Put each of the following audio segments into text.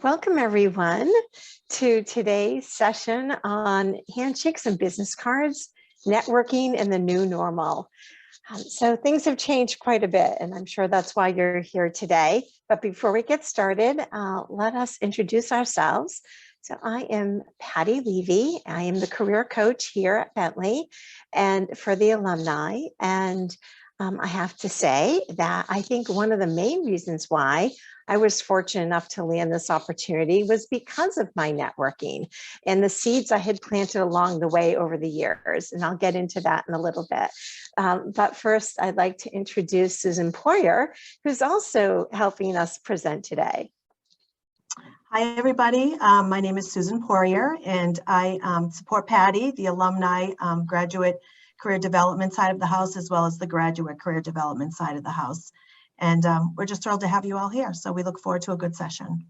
Welcome everyone to today's session on handshakes and business cards, networking and the new normal. So things have changed quite a bit, and I'm sure that's why you're here today. But before we get started, let us introduce ourselves. So I am Patty Levy. I am the career coach here at Bentley and for the alumni. And I have to say that I think one of the main reasons why I was fortunate enough to land this opportunity was because of my networking and the seeds I had planted along the way over the years. And I'll get into that in a little bit. But first, I'd like to introduce Susan Poirier, who's also helping us present today. Hi, everybody. My name is Susan Poirier, and I support Patty, the alumni graduate career development side of the house, as well as the graduate career development side of the house. And we're just thrilled to have you all here. So we look forward to a good session.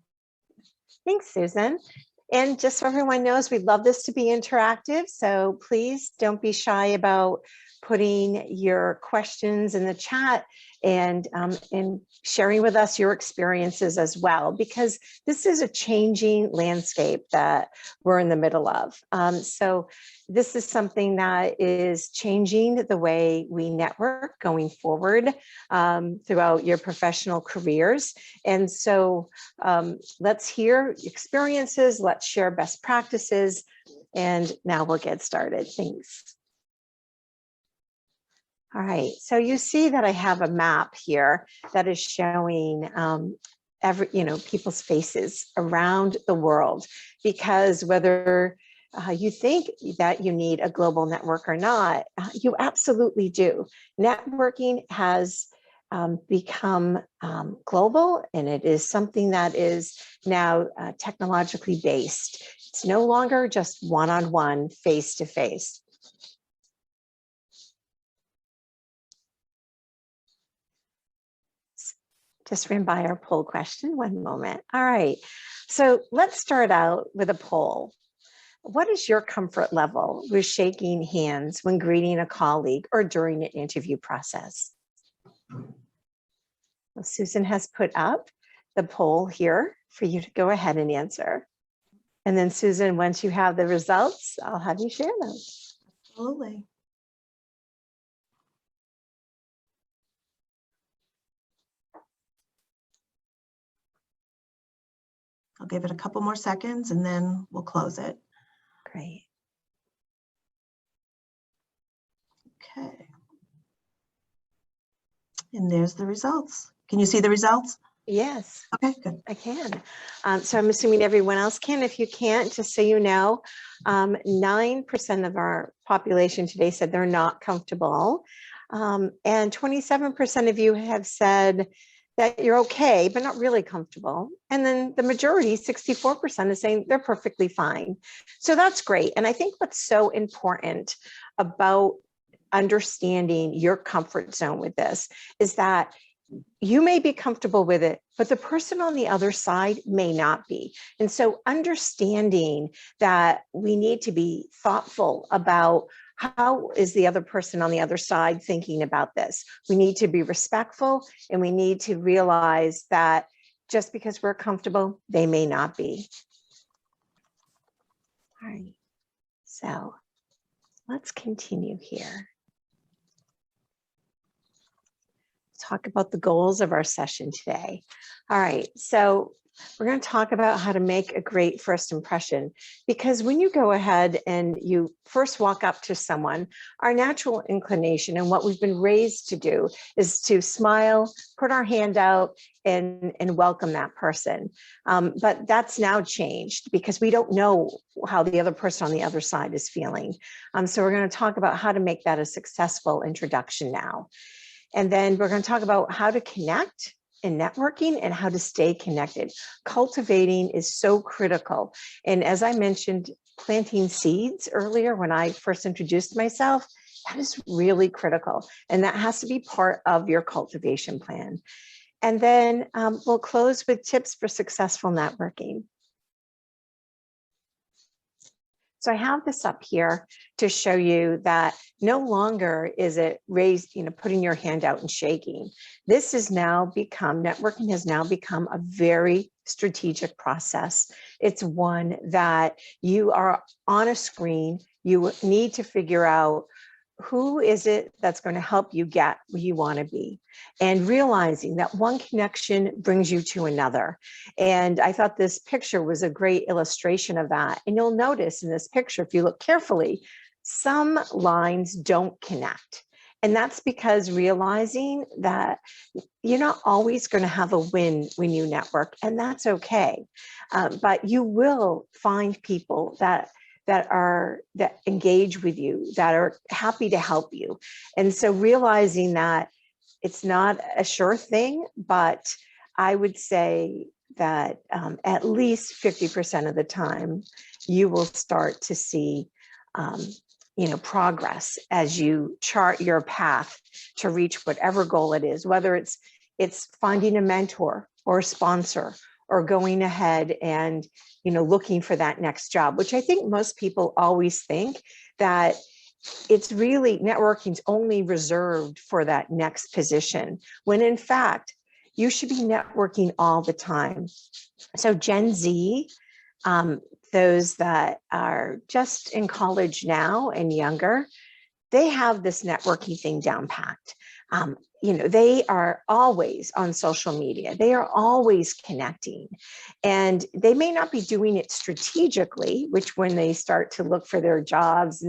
Thanks, Susan. And just so everyone knows, we'd love this to be interactive. So please don't be shy about putting your questions in the chat and sharing with us your experiences as well, because this is a changing landscape that we're in the middle of. So this is something that is changing the way we network going forward throughout your professional careers. And so let's hear experiences, let's share best practices, and now we'll get started. Thanks. All right, so you see that I have a map here that is showing people's faces around the world, because whether you think that you need a global network or not, you absolutely do. Networking has become global, and it is something that is now technologically based. It's no longer just one-on-one, face-to-face. Just ran by our poll question, one moment. All right, so let's start out with a poll. What is your comfort level with shaking hands when greeting a colleague or during an interview process? Well, Susan has put up the poll here for you to go ahead and answer. And then Susan, once you have the results, I'll have you share them. Absolutely. I'll give it a couple more seconds and then we'll close it. Great. Okay. And there's the results. Can you see the results? Yes. Okay, good. I can. So I'm assuming everyone else can. If you can't, just so you know, 9% of our population today said they're not comfortable. And 27% of you have said that you're okay, but not really comfortable. And then the majority, 64%, is saying they're perfectly fine. So that's great. And I think what's so important about understanding your comfort zone with this is that you may be comfortable with it, but the person on the other side may not be. And so understanding that we need to be thoughtful about how is the other person on the other side thinking about this. We need to be respectful, and we need to realize that just because we're comfortable, they may not be. All right, so let's continue here. Talk about the goals of our session today. All right, so we're going to talk about how to make a great first impression, because when you go ahead and you first walk up to someone, our natural inclination and what we've been raised to do is to smile, put our hand out, and welcome that person. But that's now changed because we don't know how the other person on the other side is feeling. So we're going to talk about how to make that a successful introduction now. And then we're going to talk about how to connect in networking and how to stay connected. Cultivating is so critical. And as I mentioned, planting seeds earlier when I first introduced myself, that is really critical. And that has to be part of your cultivation plan. And then we'll close with tips for successful networking. So I have this up here to show you that no longer is it raised, putting your hand out and shaking. This has now become, networking has now become a very strategic process. It's one that you are on a screen, you need to figure out who is it that's going to help you get where you want to be, and realizing that one connection brings you to another. And I thought this picture was a great illustration of that. And you'll notice in this picture, if you look carefully, some lines don't connect. And that's because realizing that you're not always going to have a win when you network, and that's okay. But you will find people that engage with you, that are happy to help you. And so realizing that it's not a sure thing, but I would say that at least 50% of the time, you will start to see progress as you chart your path to reach whatever goal it is, whether it's finding a mentor or a sponsor, or going ahead and looking for that next job, which I think most people always think that it's really, networking's only reserved for that next position, when in fact you should be networking all the time. So Gen Z, those that are just in college now and younger, they have this networking thing down packed. They are always on social media. They are always connecting, and they may not be doing it strategically, which when they start to look for their jobs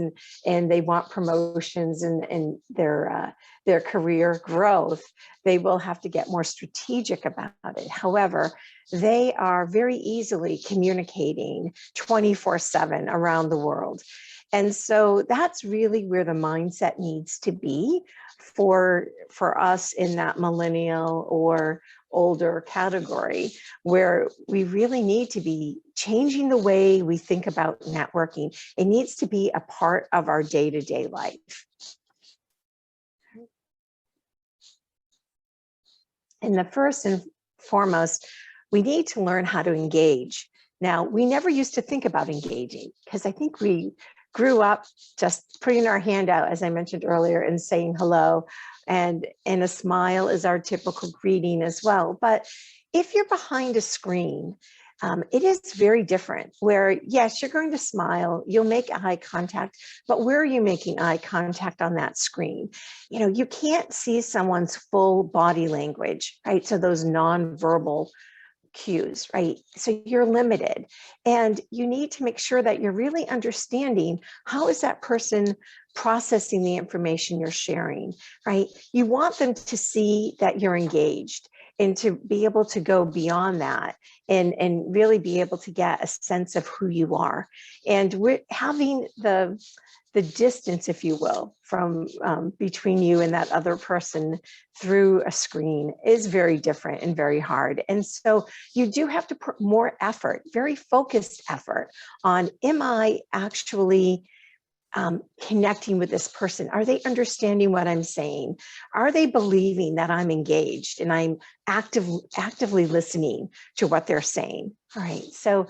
and they want promotions and their career growth, they will have to get more strategic about it. However, they are very easily communicating 24/7 around the world. And so that's really where the mindset needs to be for us in that millennial or older category, where we really need to be changing the way we think about networking. It needs to be a part of our day-to-day life. And the first and foremost, we need to learn how to engage. Now, we never used to think about engaging, because I think we grew up just putting our hand out, as I mentioned earlier, and saying hello, and a smile is our typical greeting as well. But if you're behind a screen, it is very different, where yes, you're going to smile, you'll make eye contact, but where are you making eye contact on that screen? You can't see someone's full body language, right? So those nonverbal cues, right? So you're limited, and you need to make sure that you're really understanding how is that person processing the information you're sharing, right? You want them to see that you're engaged, and to be able to go beyond that and really be able to get a sense of who you are. And we're having the distance, if you will, from between you and that other person through a screen is very different and very hard. And so you do have to put more effort, very focused effort on, am I actually connecting with this person? Are they understanding what I'm saying? Are they believing that I'm engaged and I'm actively listening to what they're saying? All right, so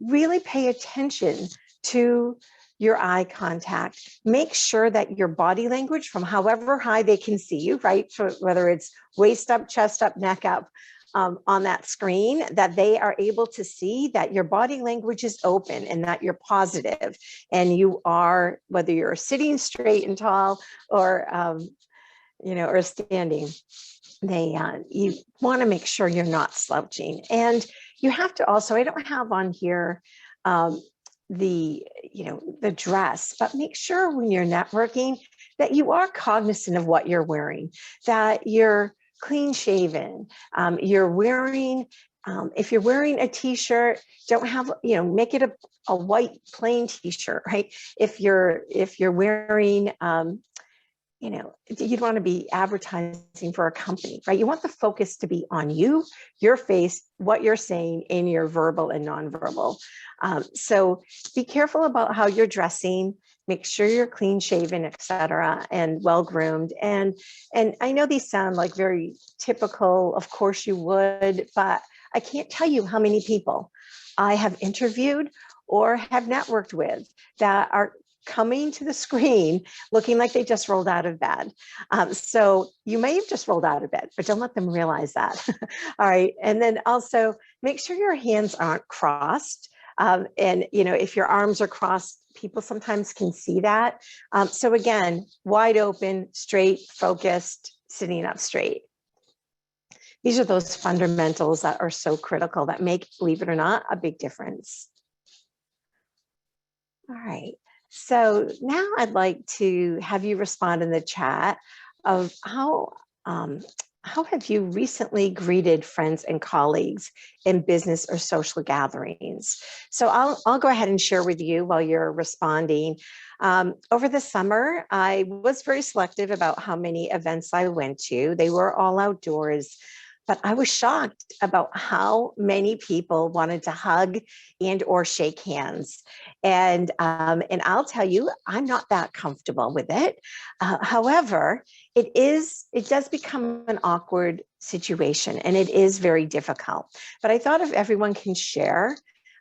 really pay attention to your eye contact. Make sure that your body language, from however high they can see you, right? So whether it's waist up, chest up, neck up, on that screen, that they are able to see that your body language is open and that you're positive, and you are, whether you're sitting straight and tall or or standing, you want to make sure you're not slouching. And you have to also, I don't have on here the dress, but make sure when you're networking that you are cognizant of what you're wearing, that you're clean shaven, you're wearing, if you're wearing a t-shirt, don't have, make it a white plain t-shirt, right? If you're wearing, you'd want to be advertising for a company, right? You want the focus to be on you, your face, what you're saying in your verbal and nonverbal. So be careful about how you're dressing. Make sure you're clean shaven, etc., and well groomed. And I know these sound like very typical. Of course you would, but I can't tell you how many people I have interviewed or have networked with that are coming to the screen looking like they just rolled out of bed. So you may have just rolled out of bed, but don't let them realize that. All right. And then also make sure your hands aren't crossed. And, you know, if your arms are crossed, people sometimes can see that. So again, wide open, straight, focused, sitting up straight. These are those fundamentals that are so critical that make, believe it or not, a big difference. All right. So now I'd like to have you respond in the chat of how have you recently greeted friends and colleagues in business or social gatherings? So I'll go ahead and share with you while you're responding. Over the summer, I was very selective about how many events I went to. They were all outdoors. But I was shocked about how many people wanted to hug and or shake hands. And I'll tell you, I'm not that comfortable with it. However, it does become an awkward situation, and it is very difficult. But I thought if everyone can share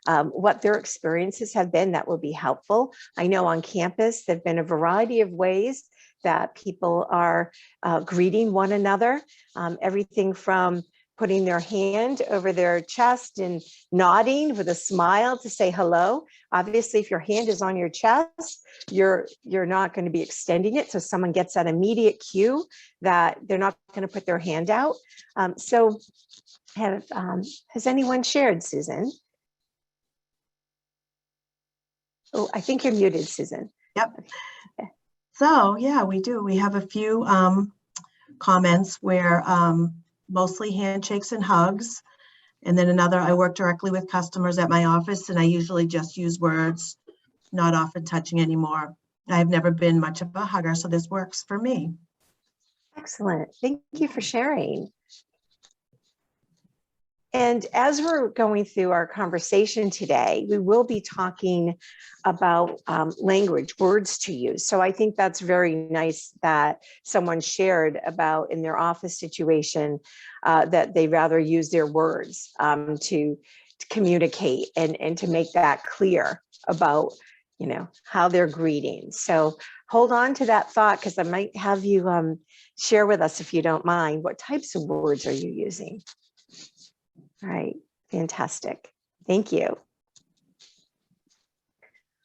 what their experiences have been, that would be helpful. I know on campus, there've been a variety of ways that people are greeting one another, everything from putting their hand over their chest and nodding with a smile to say hello. Obviously, if your hand is on your chest, you're not going to be extending it, so someone gets that immediate cue that they're not going to put their hand out. Has anyone shared, Susan? Oh, I think you're muted, Susan. Yep. Okay. So yeah, we do. We have a few comments where mostly handshakes and hugs. And then another, I work directly with customers at my office, and I usually just use words, not often touching anymore. I've never been much of a hugger, so this works for me. Excellent. Thank you for sharing. And as we're going through our conversation today, we will be talking about language, words to use. So I think that's very nice that someone shared about in their office situation that they rather use their words to communicate and to make that clear about, you know, how they're greeting. So hold on to that thought, because I might have you share with us, if you don't mind, what types of words are you using? All right, fantastic. Thank you.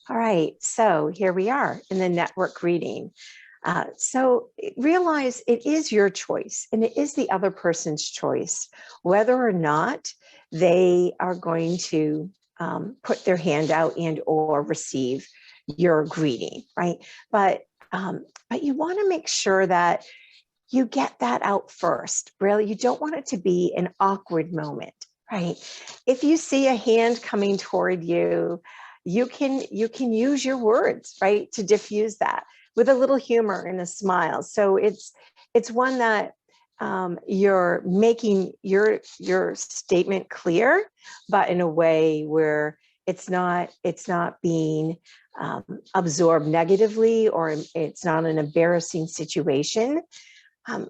All right, so here we are in the network greeting. So realize it is your choice and it is the other person's choice, whether or not they are going to put their hand out and or receive your greeting, right? But you want to make sure that you get that out first. Really, you don't want it to be an awkward moment. Right. If you see a hand coming toward you, you can use your words, right, to diffuse that with a little humor and a smile. So it's one that you're making your statement clear, but in a way where it's not being absorbed negatively, or it's not an embarrassing situation.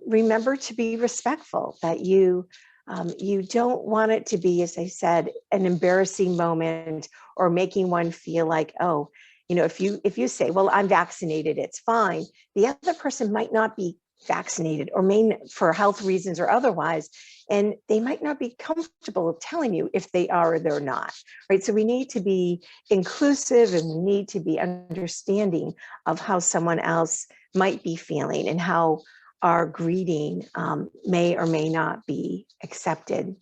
Remember to be respectful, that you don't want it to be, as I said, an embarrassing moment or making one feel like, oh, you know, if you say, well, I'm vaccinated, it's fine. The other person might not be vaccinated, or may, for health reasons or otherwise, and they might not be comfortable telling you if they are or they're not, right? So we need to be inclusive, and we need to be understanding of how someone else might be feeling and how our greeting may or may not be accepted.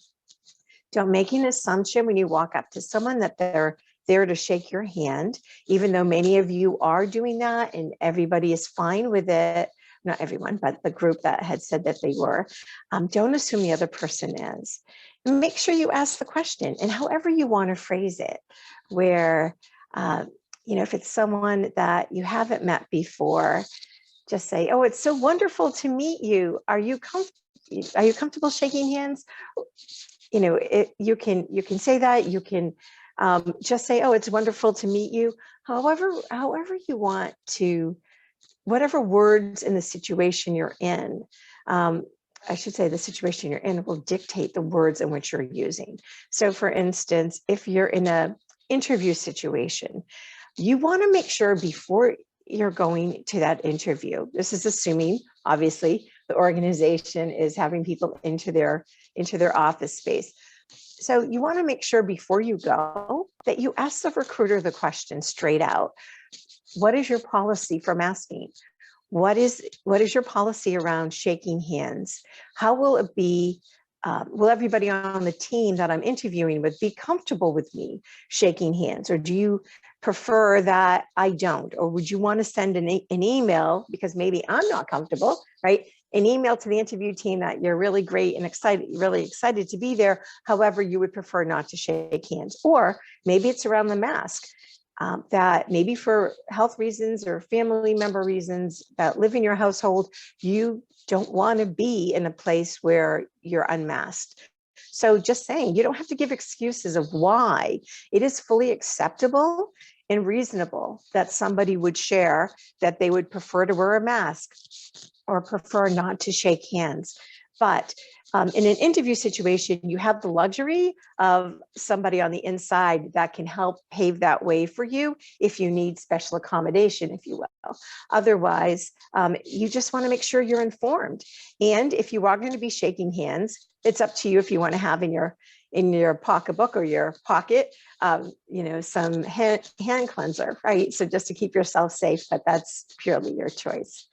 Don't make an assumption when you walk up to someone that they're there to shake your hand, even though many of you are doing that and everybody is fine with it. Not everyone, but the group that had said that they were. Don't assume the other person is. Make sure you ask the question, and however you want to phrase it, where, you know, if it's someone that you haven't met before, just say, oh, it's so wonderful to meet you. Are you comfortable shaking hands? You know, you can say that. You can just say, oh, it's wonderful to meet you. However you want to, whatever words in the situation you're in, I should say the situation you're in will dictate the words in which you're using. So for instance, if you're in a interview situation, you want to make sure before you're going to that interview, this is assuming, obviously, the organization is having people into their office space. So you want to make sure before you go that you ask the recruiter the question straight out. What is your policy for masking? What is your policy around shaking hands? How will it be? Will everybody on the team that I'm interviewing with be comfortable with me shaking hands? Or do you prefer that I don't? Or would you want to send an email, because maybe I'm not comfortable, right? An email to the interview team that you're really great and really excited to be there. However, you would prefer not to shake hands. Or maybe it's around the mask. That maybe for health reasons or family member reasons that live in your household, you don't want to be in a place where you're unmasked. So just saying, you don't have to give excuses of why. It is fully acceptable and reasonable that somebody would share that they would prefer to wear a mask or prefer not to shake hands. But in an interview situation, you have the luxury of somebody on the inside that can help pave that way for you if you need special accommodation, if you will. Otherwise, you just want to make sure you're informed. And if you are going to be shaking hands, it's up to you if you want to have in your pocketbook or your pocket, some hand cleanser, right? So just to keep yourself safe, but that's purely your choice.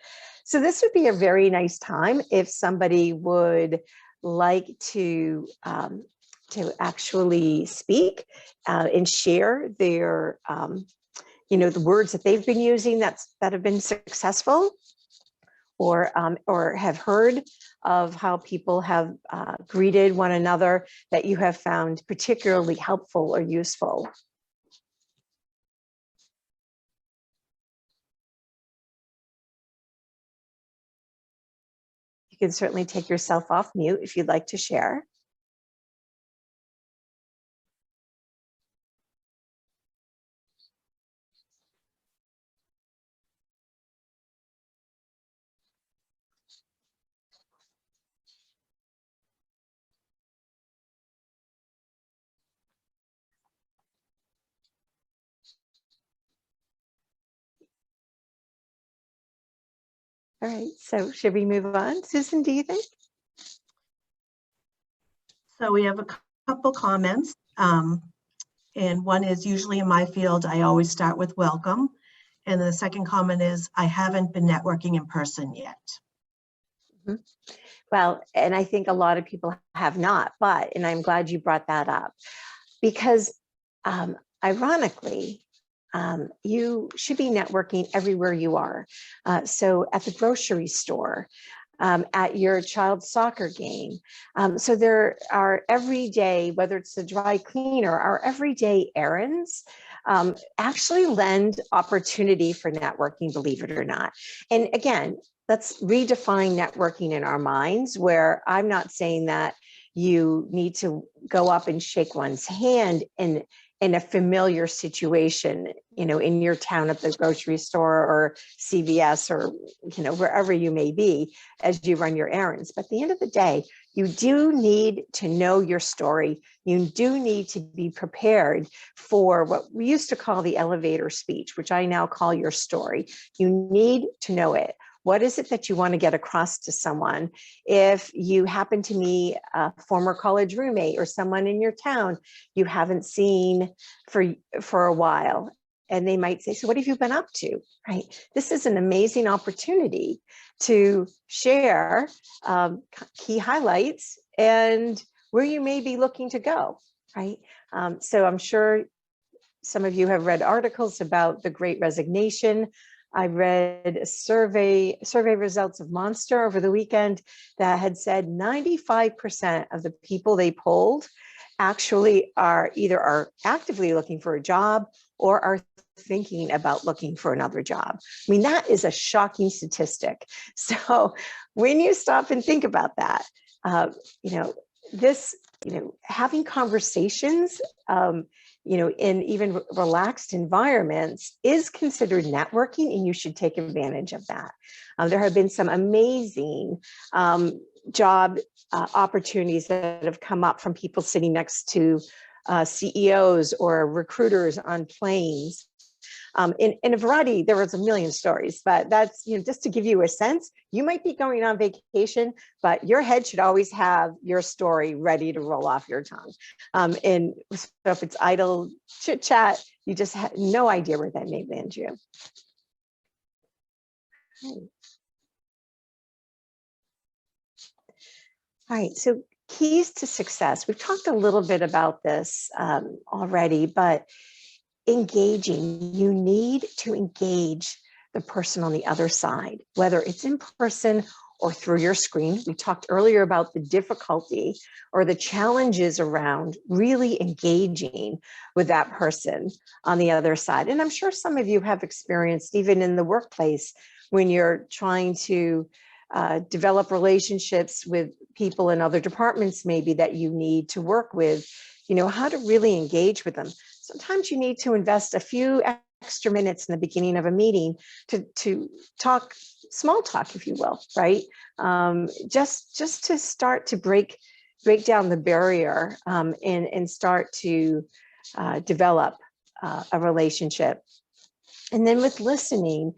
So this would be a very nice time if somebody would like to actually speak and share their, the words that they've been using that have been successful, or have heard of how people have greeted one another that you have found particularly helpful or useful. You can certainly take yourself off mute if you'd like to share. All right, so should we move on? Susan, do you think? So we have a couple comments. And one is, usually in my field, I always start with welcome. And the second comment is, I haven't been networking in person yet. Mm-hmm. Well, and I think a lot of people have not, and I'm glad you brought that up, because ironically, you should be networking everywhere you are. So at the grocery store, at your child's soccer game. So there are everyday, whether it's the dry cleaner, our everyday errands actually lend opportunity for networking, believe it or not. And again, let's redefine networking in our minds, where I'm not saying that you need to go up and shake one's hand in a familiar situation, in your town at the grocery store or CVS or, wherever you may be as you run your errands. But at the end of the day, you do need to know your story. You do need to be prepared for what we used to call the elevator speech, which I now call your story. You need to know it. What is it that you want to get across to someone? If you happen to meet a former college roommate or someone in your town you haven't seen for a while, and they might say, so what have you been up to, right? This is an amazing opportunity to share key highlights and where you may be looking to go, right? So I'm sure some of you have read articles about the Great Resignation. I read survey results of Monster over the weekend that had said 95% of the people they polled actually are actively looking for a job or are thinking about looking for another job. I mean, that is a shocking statistic. So when you stop and think about that, having conversations, in even relaxed environments is considered networking, and you should take advantage of that. There have been some amazing job opportunities that have come up from people sitting next to CEOs or recruiters on planes. In a variety, there was a million stories, but that's, just to give you a sense. You might be going on vacation, but your head should always have your story ready to roll off your tongue. And so if it's idle chit chat, you just have no idea where that may land you. All right, so keys to success. We've talked a little bit about this already, but engaging, you need to engage the person on the other side, whether it's in person or through your screen. We talked earlier about the difficulty or the challenges around really engaging with that person on the other side. And I'm sure some of you have experienced, even in the workplace, when you're trying to develop relationships with people in other departments, maybe that you need to work with, how to really engage with them. Sometimes you need to invest a few extra minutes in the beginning of a meeting to talk, small talk, if you will, right? Just to start to break down the barrier and start to develop a relationship. And then with listening,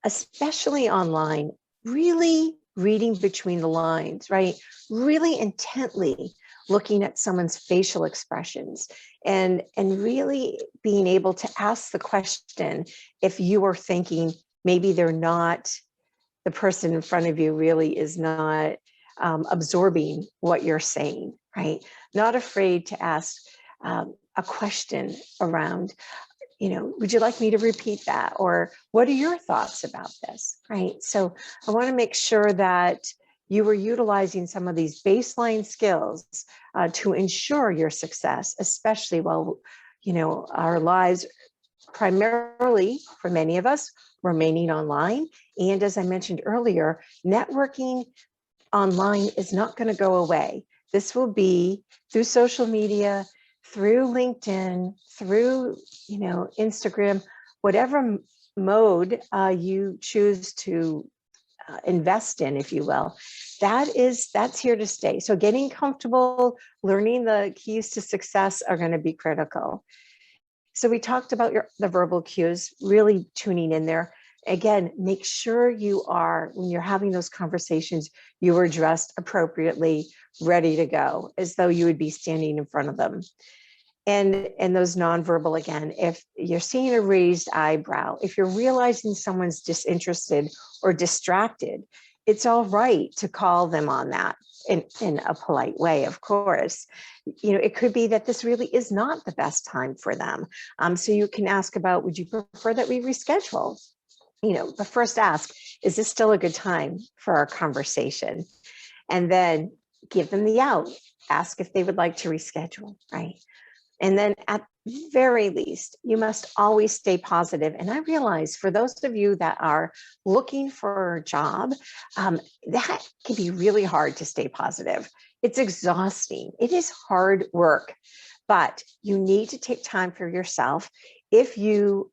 especially online, really reading between the lines, right? Really intently looking at someone's facial expressions and really being able to ask the question if you are thinking maybe they're not, the person in front of you really is not absorbing what you're saying, right? Not afraid to ask a question around, would you like me to repeat that? Or what are your thoughts about this, right? So I want to make sure that you were utilizing some of these baseline skills to ensure your success, especially while, our lives primarily, for many of us, remaining online. And as I mentioned earlier, networking online is not going to go away. This will be through social media, through LinkedIn, through, Instagram, whatever mode you choose to invest in, if you will, that's here to stay. So getting comfortable, learning the keys to success are going to be critical. So we talked about the verbal cues, really tuning in there. Again, make sure you are, when you're having those conversations, you are dressed appropriately, ready to go, as though you would be standing in front of them. And those nonverbal, again, if you're seeing a raised eyebrow, if you're realizing someone's disinterested or distracted, it's all right to call them on that in a polite way, of course. It could be that this really is not the best time for them. So you can ask about, would you prefer that we reschedule? But first ask, is this still a good time for our conversation? And then give them the out, ask if they would like to reschedule, right? And then at the very least, you must always stay positive. And I realize for those of you that are looking for a job, that can be really hard to stay positive. It's exhausting. It is hard work, but you need to take time for yourself. If you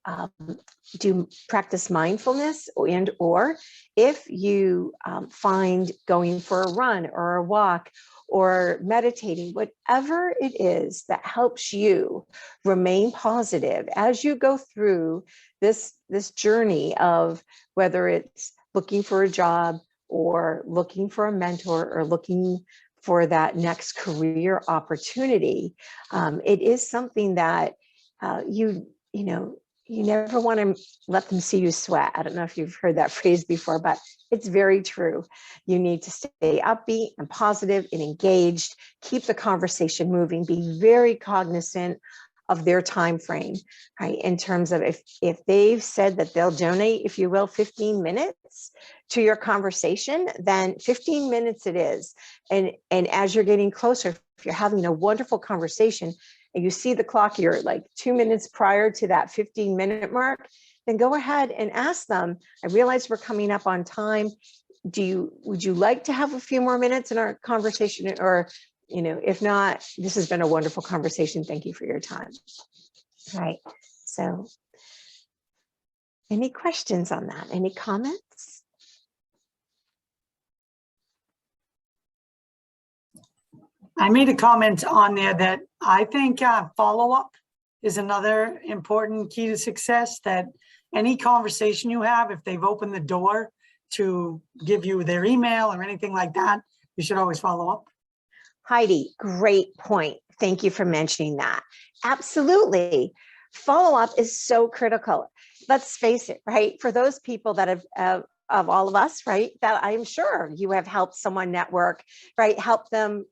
do practice mindfulness or if you find going for a run or a walk or meditating, whatever it is that helps you remain positive as you go through this journey of whether it's looking for a job or looking for a mentor or looking for that next career opportunity. It is something that you never want to let them see you sweat. I don't know if you've heard that phrase before, but it's very true. You need to stay upbeat and positive and engaged, keep the conversation moving, be very cognizant of their time frame, right? In terms of if they've said that they'll donate, if you will, 15 minutes to your conversation, then 15 minutes it is. And as you're getting closer, if you're having a wonderful conversation and you see the clock, you're like 2 minutes prior to that 15-minute mark, then go ahead and ask them, I realize we're coming up on time. Would you like to have a few more minutes in our conversation? Or, if not, this has been a wonderful conversation. Thank you for your time. All right. So any questions on that? Any comments? I made a comment on there that I think follow-up is another important key to success, that any conversation you have, if they've opened the door to give you their email or anything like that, you should always follow up. Heidi, great point. Thank you for mentioning that. Absolutely. Follow-up is so critical. Let's face it, right? For those people that have of all of us, right, that I'm sure you have helped someone network, right? Help them,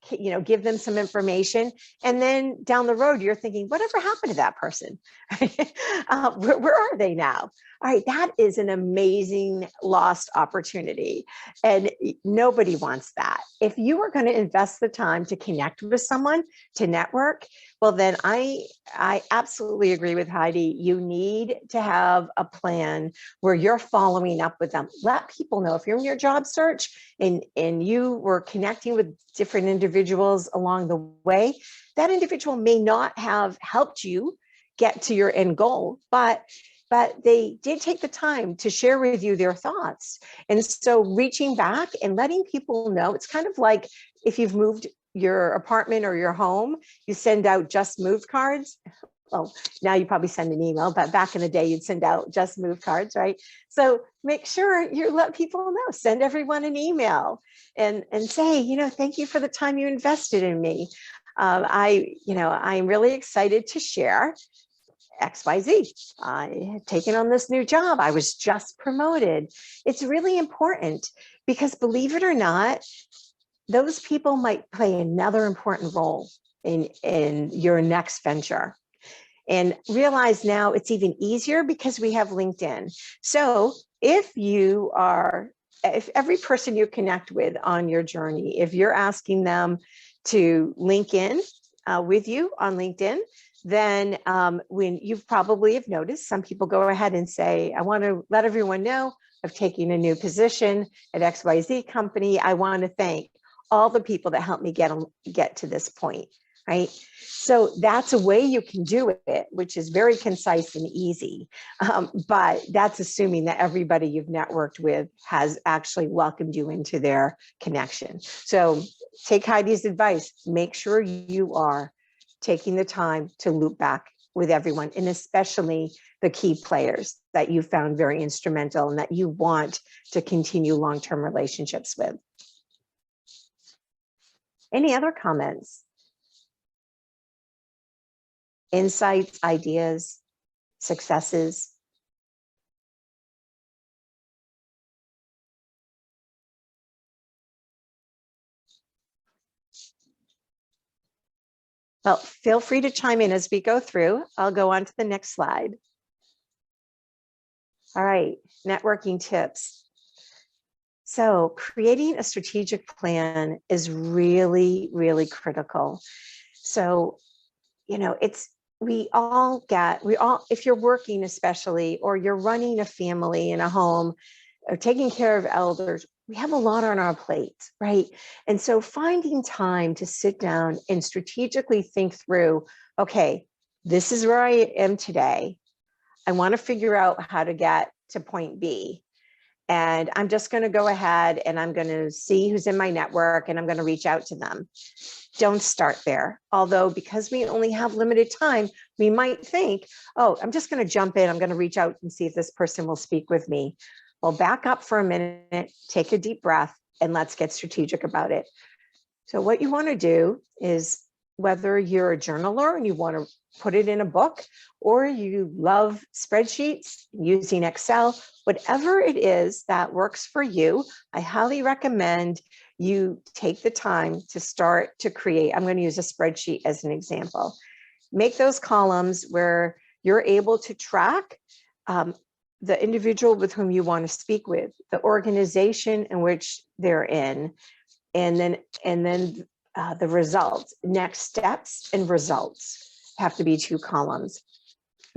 give them some information. And then down the road, you're thinking, whatever happened to that person? Where are they now? All right, that is an amazing lost opportunity. And nobody wants that. If you are going to invest the time to connect with someone, to network, well, then I absolutely agree with Heidi. You need to have a plan where you're following up with them. Let people know if you're in your job search and you were connecting with different individuals along the way, that individual may not have helped you get to your end goal, but they did take the time to share with you their thoughts. And so reaching back and letting people know, it's kind of like if you've moved your apartment or your home, you send out just moved cards. Well, now you probably send an email, but back in the day, you'd send out just moved cards, right? So make sure you let people know, send everyone an email and say, thank you for the time you invested in me. I'm really excited to share XYZ. I have taken on this new job. I was just promoted. It's really important because, believe it or not, those people might play another important role in your next venture. And realize now it's even easier because we have LinkedIn. So if every person you connect with on your journey, if you're asking them to link in with you on LinkedIn, then when you probably have noticed, some people go ahead and say, I want to let everyone know I've taken a new position at XYZ company. I want to thank all the people that helped me get to this point, right? So that's a way you can do it, which is very concise and easy. But that's assuming that everybody you've networked with has actually welcomed you into their connection. So take Heidi's advice, make sure you are taking the time to loop back with everyone, and especially the key players that you found very instrumental and that you want to continue long-term relationships with. Any other comments? Insights, ideas, successes? Well, feel free to chime in as we go through. I'll go on to the next slide. All right, networking tips. So creating a strategic plan is really, really critical. So, if you're working especially, or you're running a family in a home or taking care of elders, we have a lot on our plate, right? And so finding time to sit down and strategically think through, okay, this is where I am today. I want to figure out how to get to point B. And I'm just going to go ahead and I'm going to see who's in my network and I'm going to reach out to them. Don't start there. Although, because we only have limited time, we might think, oh, I'm just going to jump in. I'm going to reach out and see if this person will speak with me. Well, back up for a minute, take a deep breath, and let's get strategic about it. So what you want to do is, whether you're a journaler and you want to put it in a book, or you love spreadsheets using Excel, whatever it is that works for you, I highly recommend you take the time to start to create. I'm going to use a spreadsheet as an example. Make those columns where you're able to track the individual with whom you want to speak with, the organization in which they're in, and then the results, next steps and results have to be 2 columns,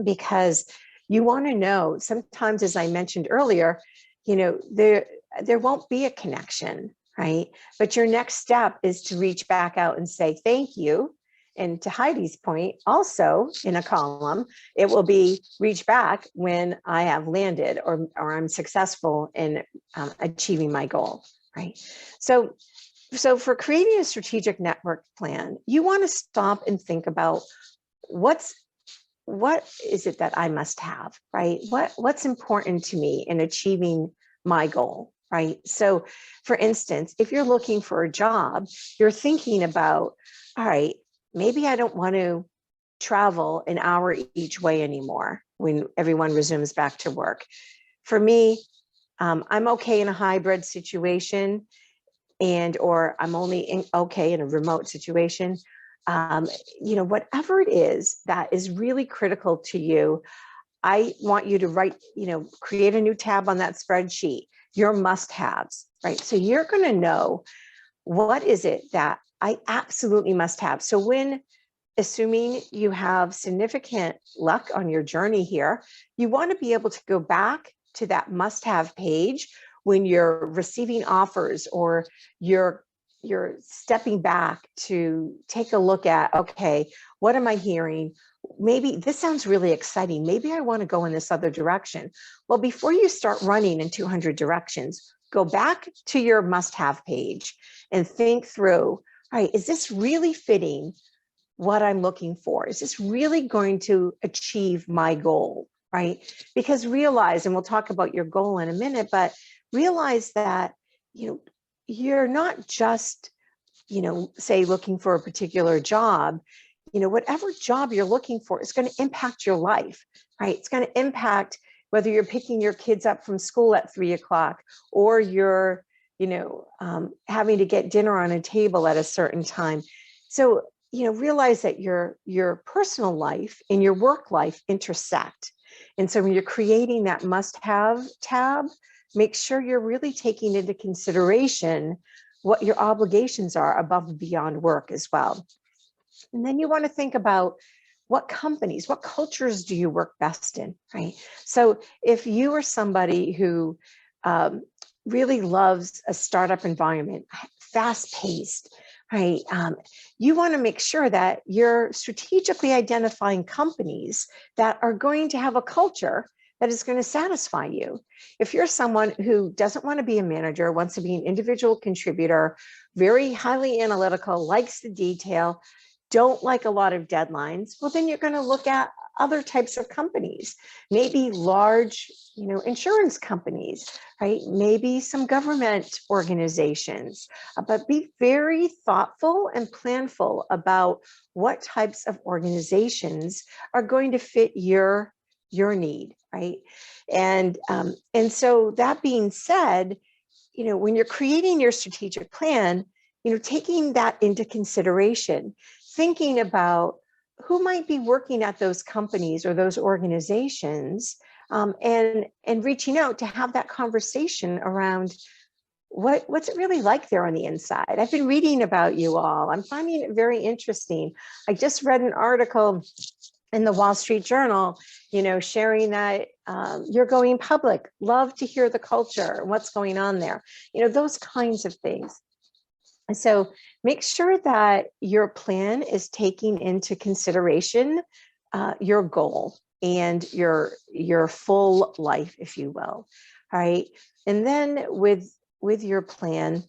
because you want to know, sometimes, as I mentioned earlier, there won't be a connection, right? But your next step is to reach back out and say, thank you. And to Heidi's point, also in a column, it will be reach back when I have landed or I'm successful in achieving my goal, right? So So for creating a strategic network plan, you want to stop and think about what is it that I must have, right? What's important to me in achieving my goal, right? So for instance, if you're looking for a job, you're thinking about, all right, maybe I don't want to travel an hour each way anymore when everyone resumes back to work. For me, I'm okay in a hybrid situation, or I'm only okay in a remote situation. Whatever it is that is really critical to you, I want you to write, create a new tab on that spreadsheet, your must-haves, right? So you're going to know what is it that I absolutely must have. So when, assuming you have significant luck on your journey here, you want to be able to go back to that must-have page when you're receiving offers, or you're stepping back to take a look at, okay, what am I hearing? Maybe this sounds really exciting. Maybe I want to go in this other direction. Well, before you start running in 200 directions, go back to your must-have page and think through, all right, is this really fitting what I'm looking for? Is this really going to achieve my goal, right? Because realize, and we'll talk about your goal in a minute, but realize that, you're not just, say looking for a particular job. Whatever job you're looking for is going to impact your life, right? It's going to impact whether you're picking your kids up from school at 3 o'clock, or you're, having to get dinner on a table at a certain time. So, realize that your personal life and your work life intersect. And so when you're creating that must-have tab, make sure you're really taking into consideration what your obligations are above and beyond work as well. And then you want to think about what companies, what cultures do you work best in, right? So if you are somebody who really loves a startup environment, fast-paced, right? You want to make sure that you're strategically identifying companies that are going to have a culture that is going to satisfy you. If you're someone who doesn't want to be a manager, wants to be an individual contributor, very highly analytical, likes the detail, don't like a lot of deadlines, well, then you're going to look at other types of companies, maybe large, insurance companies, right? Maybe some government organizations, but be very thoughtful and planful about what types of organizations are going to fit your need, right? And so that being said, when you're creating your strategic plan, taking that into consideration, thinking about who might be working at those companies or those organizations, and reaching out to have that conversation around what's it really like there on the inside. I've been reading about you all. I'm finding it very interesting. I just read an article in the Wall Street Journal, sharing that you're going public. Love to hear the culture and what's going on there. Those kinds of things. And so make sure that your plan is taking into consideration your goal and your full life, if you will. All right. And then with your plan,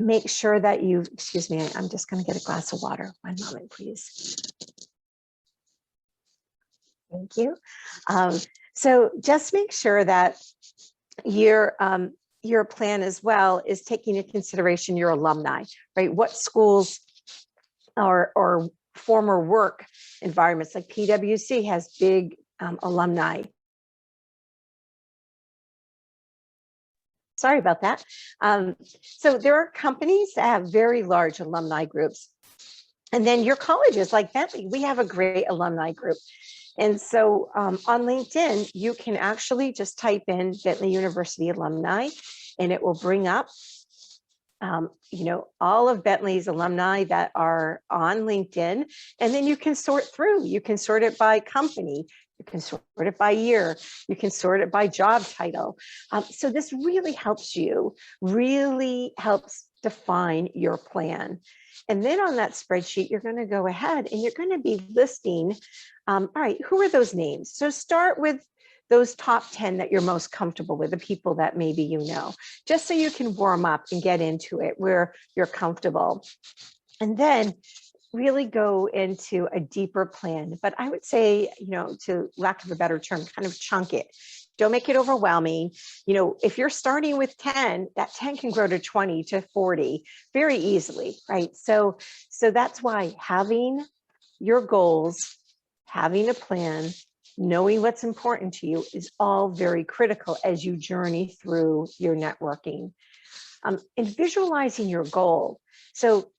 make sure that you, excuse me, I'm just going to get a glass of water. 1 moment, please. Thank you. So just make sure that your plan as well is taking into consideration your alumni, right? What schools or former work environments, like PwC has big alumni. Sorry about that. So there are companies that have very large alumni groups. And then your colleges like Bentley, we have a great alumni group. And so on LinkedIn, you can actually just type in Bentley University alumni, and it will bring up, all of Bentley's alumni that are on LinkedIn. And then you can sort through. You can sort it by company. You can sort it by year. You can sort it by job title. So this really helps define your plan. And then on that spreadsheet, you're going to go ahead and you're going to be listing, all right, who are those names? So start with those top 10 that you're most comfortable with, the people that maybe you know, just so you can warm up and get into it where you're comfortable. And then really go into a deeper plan. But I would say, to lack of a better term, kind of chunk it. Don't make it overwhelming. If you're starting with 10, that 10 can grow to 20 to 40 very easily, right? So that's why having your goals, having a plan, knowing what's important to you is all very critical as you journey through your networking. And visualizing your goal. So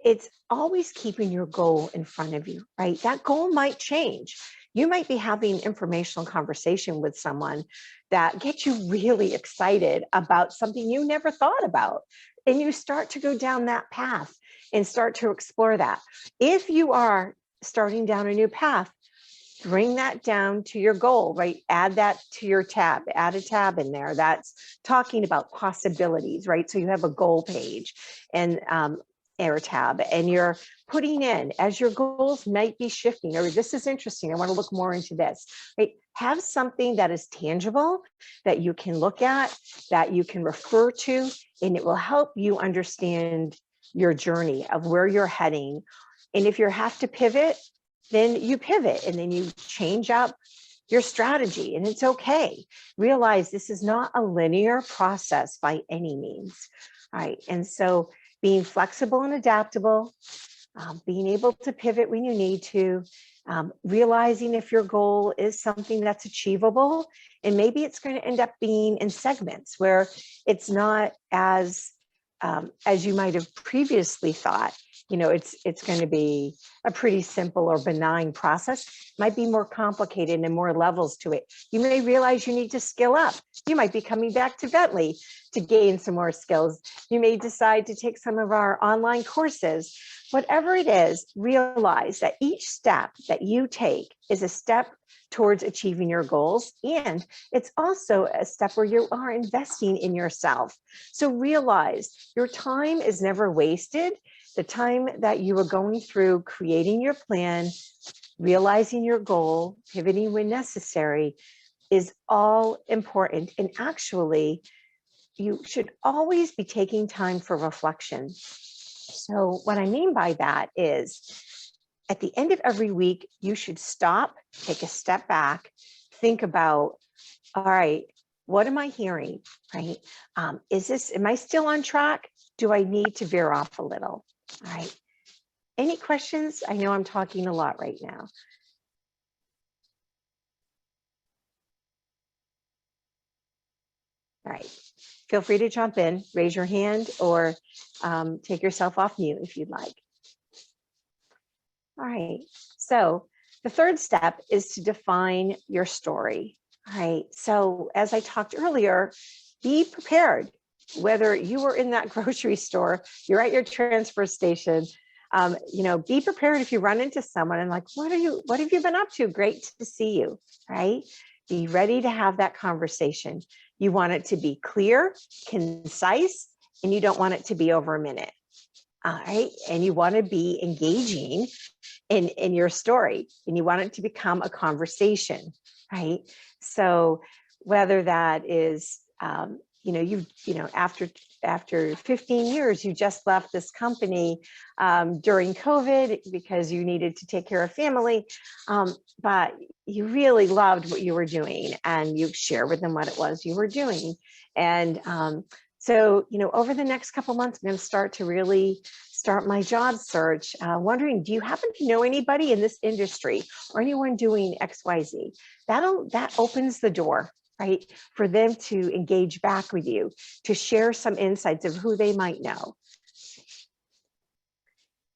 it's always keeping your goal in front of you, right? That goal might change. You might be having informational conversation with someone that gets you really excited about something you never thought about. And you start to go down that path and start to explore that. If you are starting down a new path, bring that down to your goal, right? Add that to your tab, add a tab in there that's talking about possibilities, right? So you have a goal page and air tab, and you're putting in as your goals might be shifting, or this is interesting, I want to look more into this, right? Have something that is tangible that you can look at, that you can refer to, and it will help you understand your journey of where you're heading. And if you have to pivot, then you pivot and then you change up your strategy, and it's okay. Realize this is not a linear process by any means, right? And so being flexible and adaptable, being able to pivot when you need to, realizing if your goal is something that's achievable, and maybe it's going to end up being in segments where it's not as you might have previously thought. It's going to be a pretty simple or benign process. It might be more complicated and more levels to it. You may realize you need to skill up. You might be coming back to Bentley to gain some more skills. You may decide to take some of our online courses. Whatever it is, realize that each step that you take is a step towards achieving your goals. And it's also a step where you are investing in yourself. So realize your time is never wasted. The time that you are going through creating your plan, realizing your goal, pivoting when necessary, is all important. And actually, you should always be taking time for reflection. So what I mean by that is at the end of every week, you should stop, take a step back, think about, all right, what am I hearing, right? Am I still on track? Do I need to veer off a little? All right. Any questions? I know I'm talking a lot right now. All right. Feel free to jump in, raise your hand, or take yourself off mute if you'd like. All right. So the third step is to define your story. All right. So as I talked earlier, be prepared. Whether you were in that grocery store, you're at your transfer station, be prepared if you run into someone and like, what have you been up to? Great to see you, right? Be ready to have that conversation. You want it to be clear, concise, and you don't want it to be over a minute. All right. And you want to be engaging in your story, and you want it to become a conversation, right? So whether that is, after 15 years, you just left this company during COVID because you needed to take care of family, but you really loved what you were doing, and you share with them what it was you were doing. And so, over the next couple months, I'm going to start to really start my job search, wondering, do you happen to know anybody in this industry or anyone doing XYZ? That opens the door, right, for them to engage back with you, to share some insights of who they might know.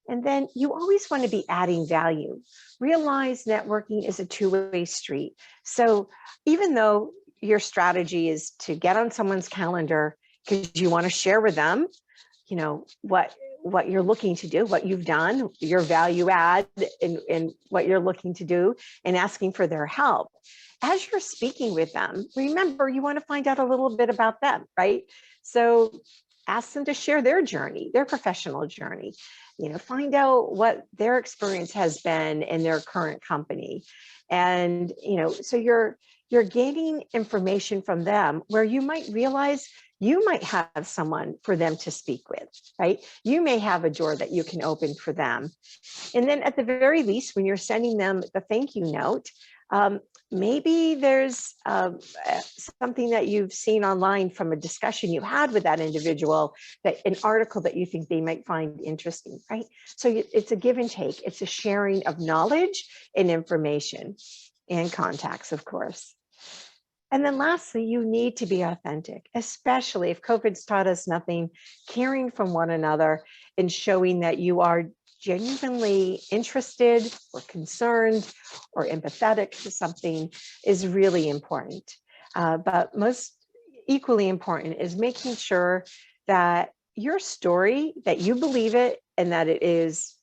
And then you always want to be adding value. Realize networking is a two-way street. So even though your strategy is to get on someone's calendar because you want to share with them, what you're looking to do, what you've done, your value add, and what you're looking to do, and asking for their help. As you're speaking with them, remember, you want to find out a little bit about them, right? So ask them to share their journey, their professional journey. Find out what their experience has been in their current company. And, so you're gaining information from them where you might realize you might have someone for them to speak with, right? You may have a door that you can open for them. And then at the very least, when you're sending them the thank you note, maybe there's something that you've seen online from a discussion you had with that individual, that an article that you think they might find interesting, right? So it's a give and take. It's a sharing of knowledge and information and contacts, of course. And then lastly, you need to be authentic, especially if COVID's taught us nothing, caring from one another and showing that you are genuinely interested or concerned or empathetic to something is really important. But most equally important is making sure that your story, that you believe it and that it is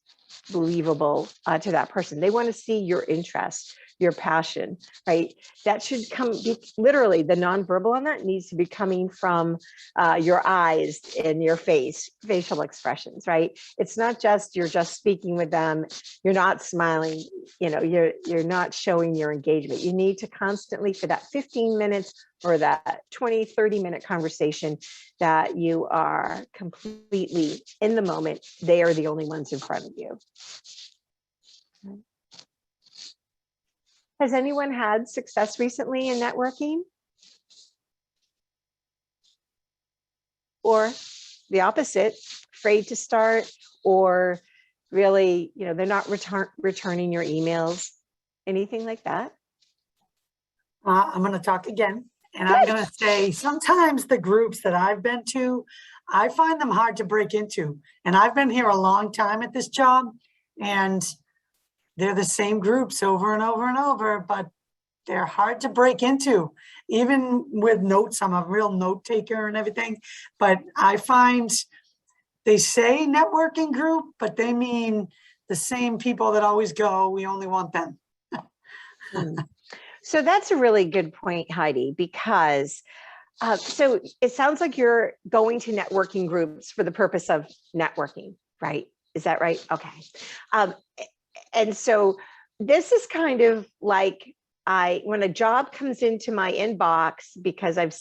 believable to that person. They want to see your interest, your passion, right? That should be literally, the nonverbal on that needs to be coming from your eyes and your facial expressions, right? It's not just you're just speaking with them, you're not smiling, you're not showing your engagement. You need to constantly, for that 15 minutes or that 20, 30-minute conversation, that you are completely in the moment. They are the only ones in front of you. Has anyone had success recently in networking? Or the opposite, afraid to start, or really, they're not returning your emails, anything like that? I'm going to talk again. And I'm going to say, sometimes the groups that I've been to, I find them hard to break into. And I've been here a long time at this job, and they're the same groups over and over and over, but they're hard to break into. Even with notes, I'm a real note taker and everything, but I find they say networking group, but they mean the same people that always go, we only want them. So that's a really good point, Heidi, because so it sounds like you're going to networking groups for the purpose of networking, right? Is that right? Okay. And so this is kind of like when a job comes into my inbox, because I've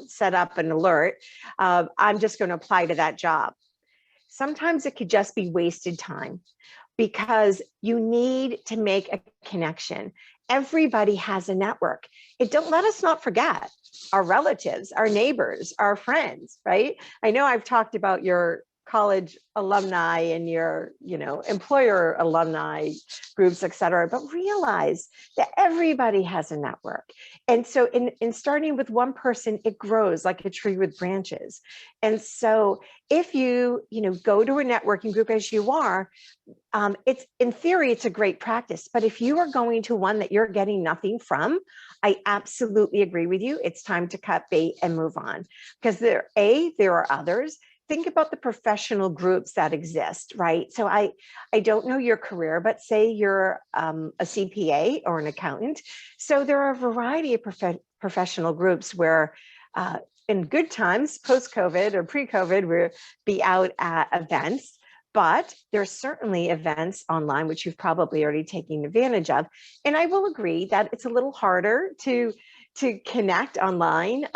set up an alert, I'm just going to apply to that job. Sometimes it could just be wasted time, because you need to make a connection. Everybody has a network. Don't let us not forget our relatives, our neighbors, our friends, right? I know I've talked about your college alumni and your, employer alumni groups, et cetera, but realize that everybody has a network. And so in starting with one person, it grows like a tree with branches. And so if you go to a networking group as you are, it's, in theory, it's a great practice. But if you are going to one that you're getting nothing from, I absolutely agree with you. It's time to cut bait and move on, because there are others. Think about the professional groups that exist, right? So I don't know your career, but say you're a CPA or an accountant. So there are a variety of professional groups where in good times, post-COVID or pre-COVID, we'll be out at events. But there's certainly events online, which you've probably already taken advantage of. And I will agree that it's a little harder to connect online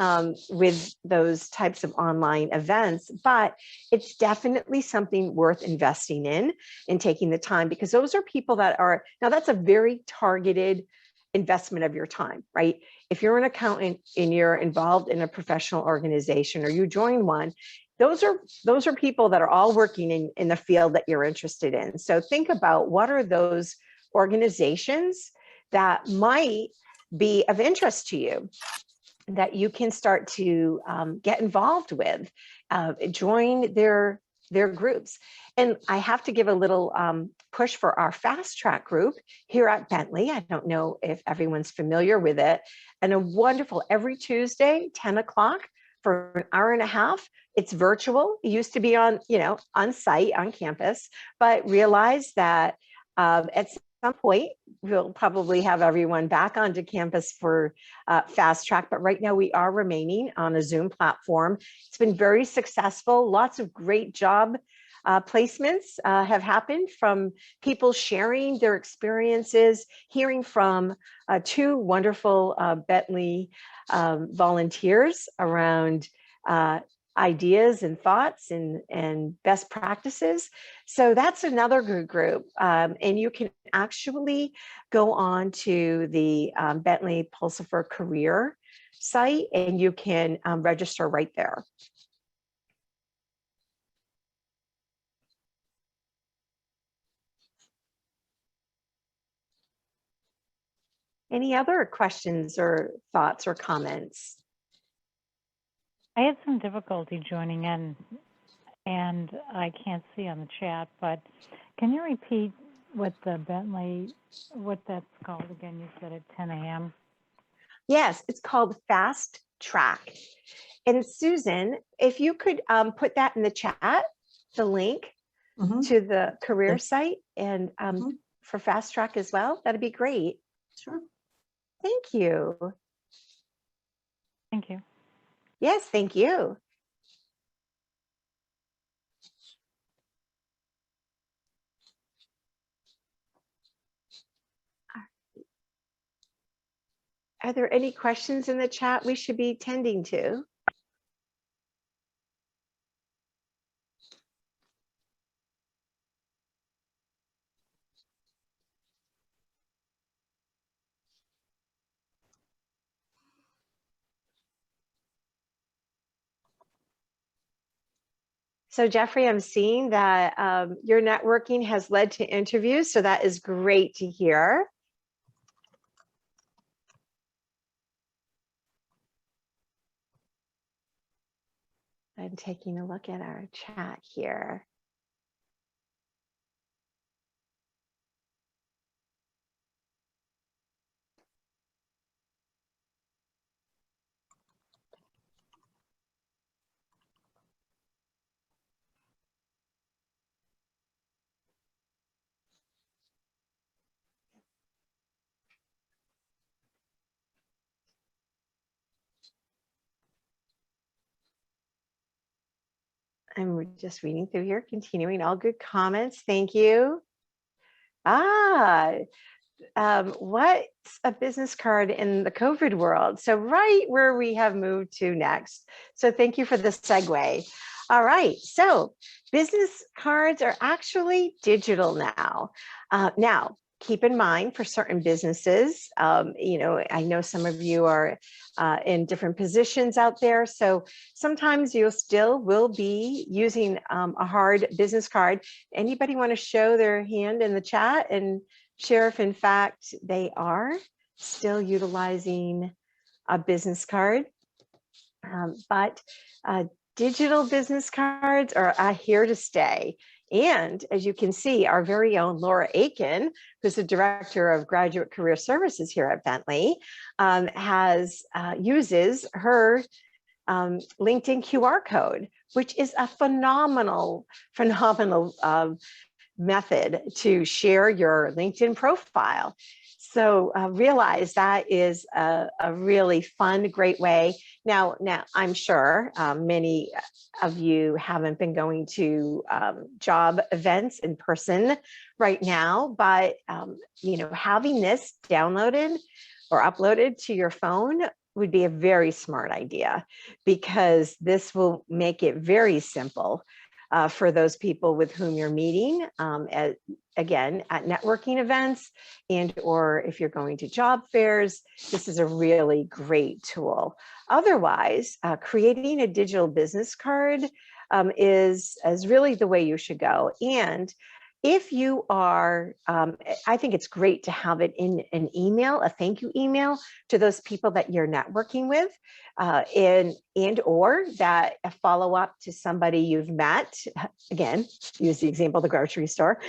with those types of online events, but it's definitely something worth investing in and taking the time, because those are people that are, now that's a very targeted investment of your time, right? If you're an accountant and you're involved in a professional organization or you join one, those are people that are all working in the field that you're interested in. So think about, what are those organizations that might be of interest to you that you can start to get involved with, join their groups. And I have to give a little push for our fast track group here at Bentley. I don't know if everyone's familiar with it. And a wonderful, every Tuesday, 10 o'clock for an hour and a half. It's virtual. It used to be on site, on campus, but realize that at some point, we'll probably have everyone back onto campus for fast track. But right now we are remaining on a Zoom platform. It's been very successful. Lots of great job placements have happened from people sharing their experiences, hearing from 2 wonderful Bentley volunteers around ideas and thoughts and best practices. So that's another good group. And you can actually go on to the Bentley Pulsifer career site and you can register right there. Any other questions or thoughts or comments? I had some difficulty joining in, and I can't see on the chat, but can you repeat what the Bentley, what that's called again? You said at 10 a.m. Yes, it's called Fast Track. And Susan, if you could put that in the chat, the link Mhm. to the career Yes. site and Mhm. for Fast Track as well, that'd be great. Sure. Thank you. Thank you. Yes, thank you. Are there any questions in the chat we should be tending to? So Jeffrey, I'm seeing that your networking has led to interviews, so that is great to hear. I'm taking a look at our chat here. I'm just reading through here, continuing all good comments. Thank you. What's a business card in the COVID world? So right where we have moved to next. So thank you for the segue. All right, so business cards are actually digital now. Now, keep in mind for certain businesses, I know some of you are in different positions out there. So sometimes you still will be using a hard business card. Anybody want to show their hand in the chat and share if in fact they are still utilizing a business card? But digital business cards are here to stay. And as you can see, our very own Laura Aiken, who's the Director of Graduate Career Services here at Bentley, uses her LinkedIn QR code, which is a phenomenal method to share your LinkedIn profile. So realize that is a really fun, great way. Now I'm sure many of you haven't been going to job events in person right now, but having this downloaded or uploaded to your phone would be a very smart idea, because this will make it very simple for those people with whom you're meeting, again, at networking events, and or if you're going to job fairs. This is a really great tool. Otherwise, creating a digital business card is really the way you should go. And if you are, I think it's great to have it in an email, a thank you email to those people that you're networking with, and or that a follow up to somebody you've met. Again, use the example of the grocery store,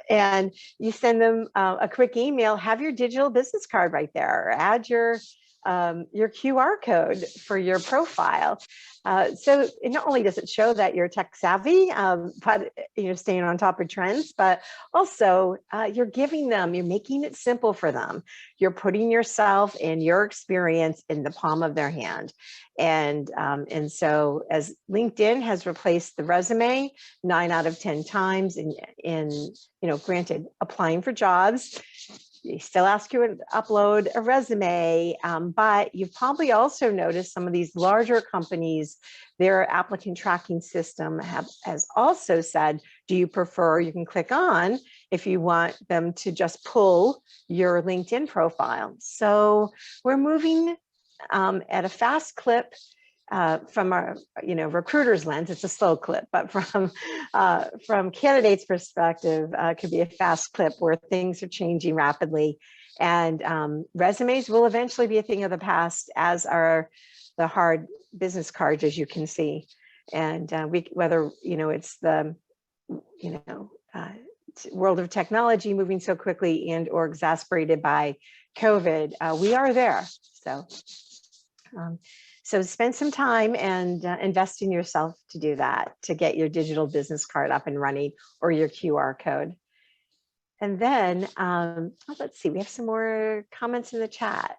and you send them a quick email, have your digital business card right there, or add your your QR code for your profile. So it not only does it show that you're tech savvy, but you're staying on top of trends, but also you're making it simple for them. You're putting yourself and your experience in the palm of their hand. And so as LinkedIn has replaced the resume 9 out of 10 times in granted, applying for jobs, they still ask you to upload a resume, but you've probably also noticed some of these larger companies, their applicant tracking system has also said, do you prefer, you can click on if you want them to just pull your LinkedIn profile. So we're moving at a fast clip. From our recruiter's lens, it's a slow clip, but from candidates' perspective, it could be a fast clip where things are changing rapidly, and resumes will eventually be a thing of the past, as are the hard business cards, as you can see. And whether it's the world of technology moving so quickly and or exasperated by COVID, we are there. So spend some time and invest in yourself to do that, to get your digital business card up and running, or your QR code. And then let's see, we have some more comments in the chat.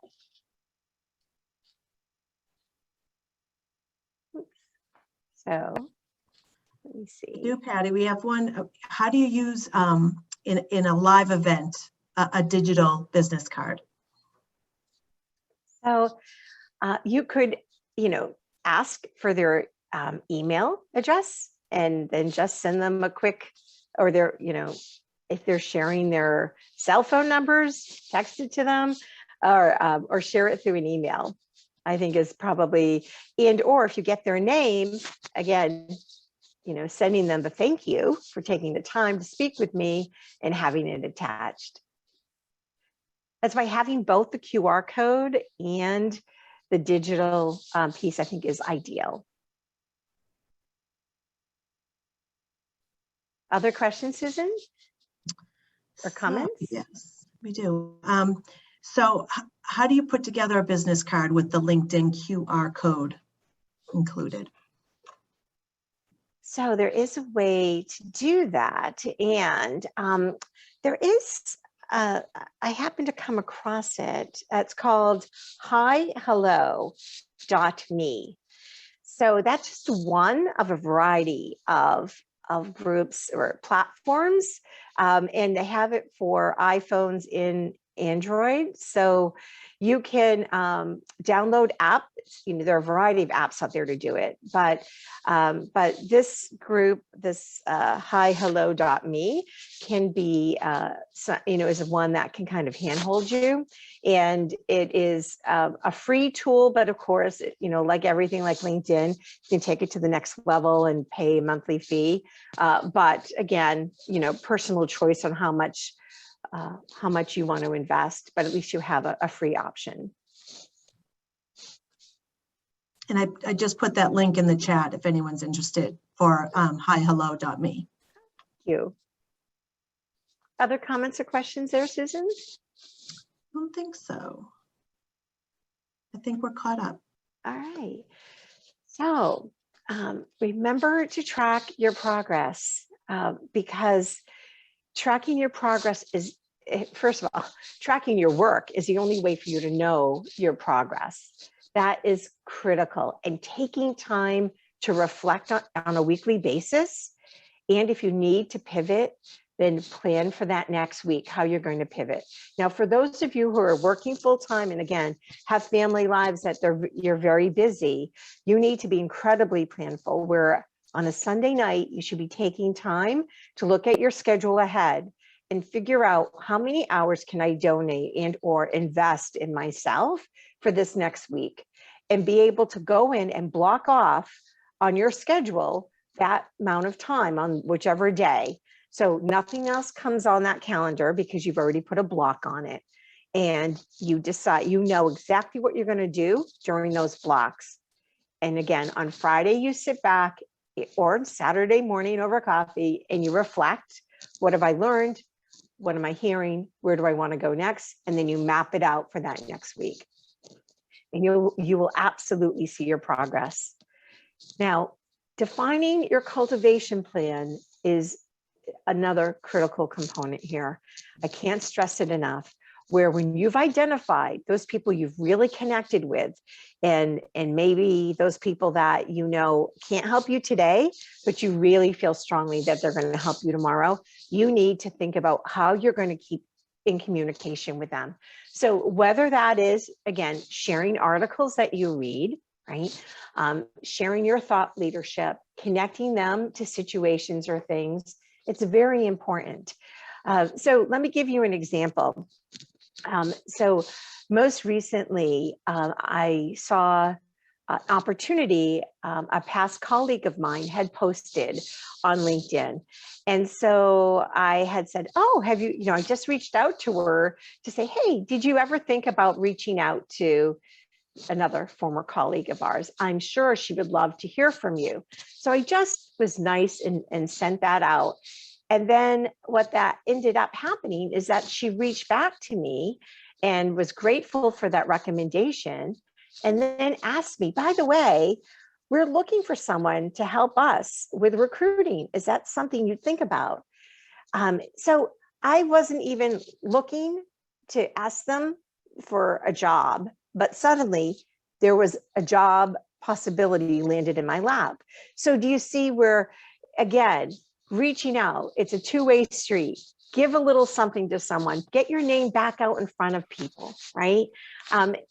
So let me see. Do Patty, we have one. How do you use in a live event a digital business card? So you could, ask for their email address and then just send them a quick, or their, if they're sharing their cell phone numbers, text it to them, or share it through an email, I think is probably, or if you get their name, again, sending them the thank you for taking the time to speak with me and having it attached. That's why having both the QR code and the digital piece, I think, is ideal. Other questions, Susan? Or comments? So, yes, we do. So how do you put together a business card with the LinkedIn QR code included? So there is a way to do that. And there is, I happen to come across it. It's called hihello.me. So that's just one of a variety of groups or platforms. And they have it for iPhones in Android. So you can download apps. There are a variety of apps out there to do it. But this group, this hihello.me, can be, is one that can kind of handhold you. And it is a free tool, but of course, like everything like LinkedIn, you can take it to the next level and pay a monthly fee. But again, personal choice on how much you want to invest, but at least you have a free option. And I just put that link in the chat if anyone's interested for hihello.me. Thank you. Other comments or questions there, Susan? I don't think so. I think we're caught up. All right. So remember to track your progress because tracking your progress is, first of all, tracking your work is the only way for you to know your progress. That is critical. And taking time to reflect on a weekly basis. And if you need to pivot, then plan for that next week, how you're going to pivot. Now, for those of you who are working full time and again, have family lives that you're very busy, you need to be incredibly planful, where on a Sunday night, you should be taking time to look at your schedule ahead and figure out how many hours can I donate and or invest in myself for this next week, and be able to go in and block off on your schedule that amount of time on whichever day. So nothing else comes on that calendar because you've already put a block on it. And you decide, exactly what you're going to do during those blocks. And again, on Friday, you sit back, or Saturday morning over coffee, and you reflect, what have I learned? What am I hearing? Where do I want to go next? And then you map it out for that next week. and you will absolutely see your progress. Now, defining your cultivation plan is another critical component here. I can't stress it enough, where when you've identified those people you've really connected with, and maybe those people that you know can't help you today, but you really feel strongly that they're going to help you tomorrow, you need to think about how you're going to keep in communication with them. So whether that is, again, sharing articles that you read, right? Sharing your thought leadership, connecting them to situations or things, it's very important. So let me give you an example. So most recently, I saw an opportunity. A past colleague of mine had posted on LinkedIn. And so I had said, oh, have you, I just reached out to her to say, hey, did you ever think about reaching out to another former colleague of ours? I'm sure she would love to hear from you. So I just was nice and sent that out. And then what that ended up happening is that she reached back to me and was grateful for that recommendation, and then asked me, by the way, we're looking for someone to help us with recruiting. Is that something you'd think about? So I wasn't even looking to ask them for a job, but suddenly there was a job possibility landed in my lap. So do you see where, again, reaching out, it's a two-way street. Give a little something to someone, get your name back out in front of people, right?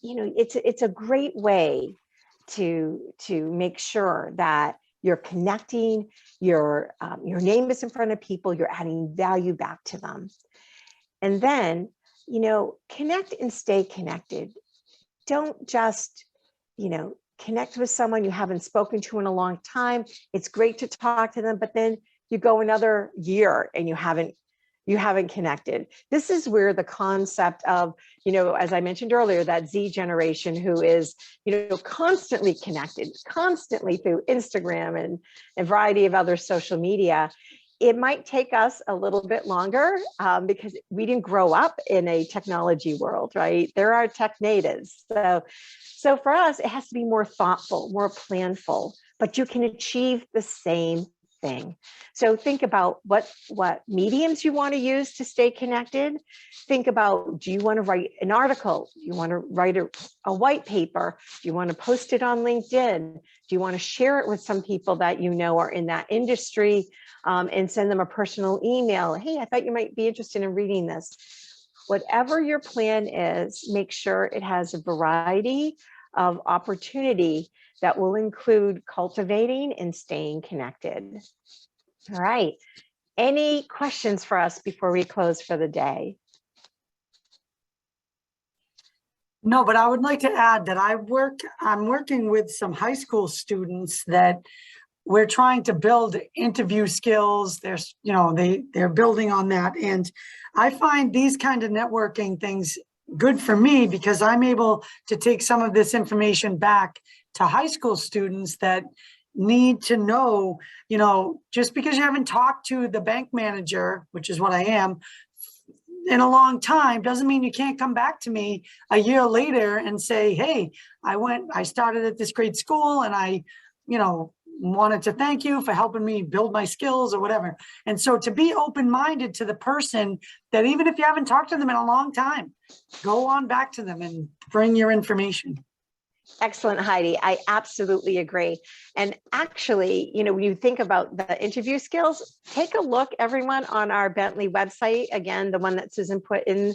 It's a great way to make sure that you're connecting, your name is in front of people, you're adding value back to them. And then, connect and stay connected. Don't just, connect with someone you haven't spoken to in a long time. It's great to talk to them, but then you go another year and you haven't connected. This is where the concept of, as I mentioned earlier, that Z generation who is, constantly connected, constantly through Instagram and a variety of other social media. It might take us a little bit longer because we didn't grow up in a technology world, right? There are tech natives. So for us, it has to be more thoughtful, more planful, but you can achieve the same thing. So think about what mediums you want to use to stay connected. Think about, do you want to write an article? Do you want to write a white paper? Do you want to post it on LinkedIn? Do you want to share it with some people that you know are in that industry and send them a personal email? Hey, I thought you might be interested in reading this. Whatever your plan is, make sure it has a variety of opportunity that will include cultivating and staying connected. All right. Any questions for us before we close for the day? No, but I would like to add that I'm working with some high school students that we're trying to build interview skills. They're building on that. And I find these kind of networking things good for me because I'm able to take some of this information back to high school students that need to know, just because you haven't talked to the bank manager, which is what I am, in a long time, doesn't mean you can't come back to me a year later and say, hey, I started at this great school and I, wanted to thank you for helping me build my skills or whatever. And so to be open-minded to the person that even if you haven't talked to them in a long time, go on back to them and bring your information. Excellent, Heidi. I absolutely agree. And actually, when you think about the interview skills, take a look, everyone, on our Bentley website. Again, the one that Susan put in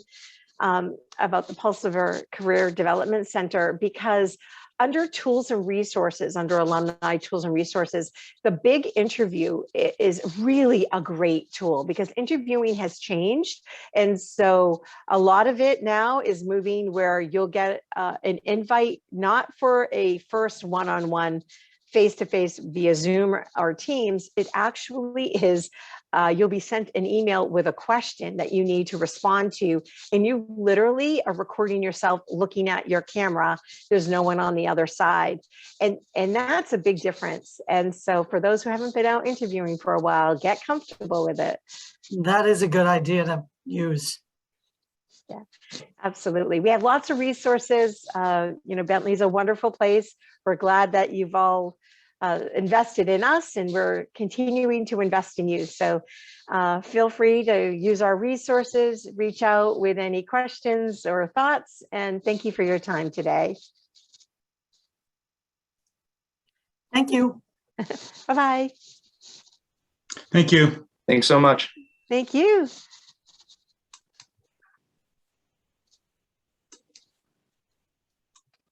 about the Pulsiver Career Development Center, because under tools and resources, under alumni tools and resources, the big interview is really a great tool because interviewing has changed. And so a lot of it now is moving where you'll get an invite, not for a first one-on-one face-to-face via Zoom or Teams. It actually is, you'll be sent an email with a question that you need to respond to, and you literally are recording yourself looking at your camera. There's no one on the other side. And that's a big difference. And so for those who haven't been out interviewing for a while, get comfortable with it. That is a good idea to use. Absolutely. We have lots of resources. Bentley's a wonderful place. We're glad that you've all invested in us, and we're continuing to invest in you. So feel free to use our resources, reach out with any questions or thoughts, and thank you for your time today. Thank you. Bye-bye. Thank you. Thanks so much. Thank you.